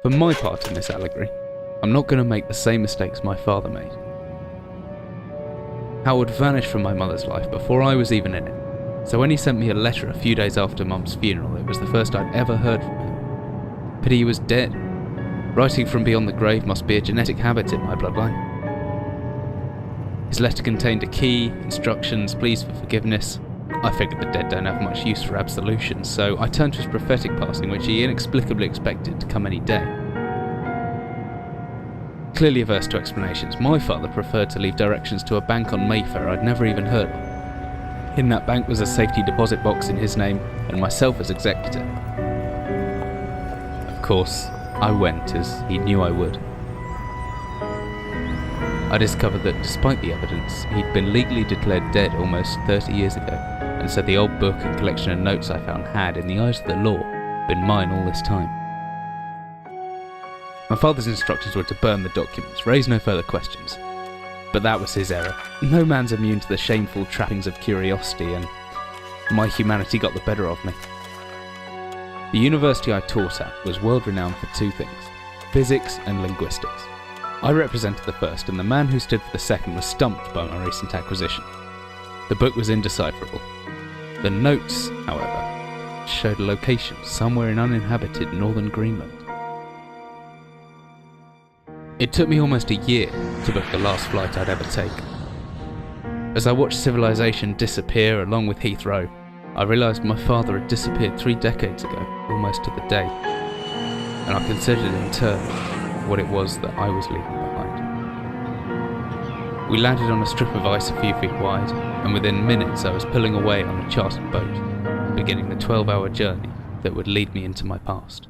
For my part in this allegory, I'm not going to make the same mistakes my father made. Howard vanished from my mother's life before I was even in it, so when he sent me a letter a few days after Mum's funeral, it was the first I'd ever heard from him. Pity he was dead. Writing from beyond the grave must be a genetic habit in my bloodline. His letter contained a key, instructions, pleas for forgiveness. I figured the dead don't have much use for absolution, so I turned to his prophetic passing, which he inexplicably expected to come any day. Clearly averse to explanations, my father preferred to leave directions to a bank on Mayfair I'd never even heard of. In that bank was a safety deposit box in his name, and myself as executor. Of course, I went, as he knew I would. I discovered that despite the evidence, he'd been legally declared dead almost 30 years ago, and so the old book and collection of notes I found had, in the eyes of the law, been mine all this time. My father's instructions were to burn the documents, raise no further questions. But that was his error. No man's immune to the shameful trappings of curiosity, and my humanity got the better of me. The university I taught at was world renowned for two things: physics and linguistics. I represented the first, and the man who stood for the second was stumped by my recent acquisition. The book was indecipherable. The notes, however, showed a location somewhere in uninhabited northern Greenland. It took me almost a year to book the last flight I'd ever take. As I watched civilization disappear along with Heathrow, I realised my father had disappeared 3 decades ago, almost to the day, and I considered in turn what it was that I was leaving behind. We landed on a strip of ice a few feet wide, and within minutes I was pulling away on a chartered boat, beginning the 12-hour journey that would lead me into my past.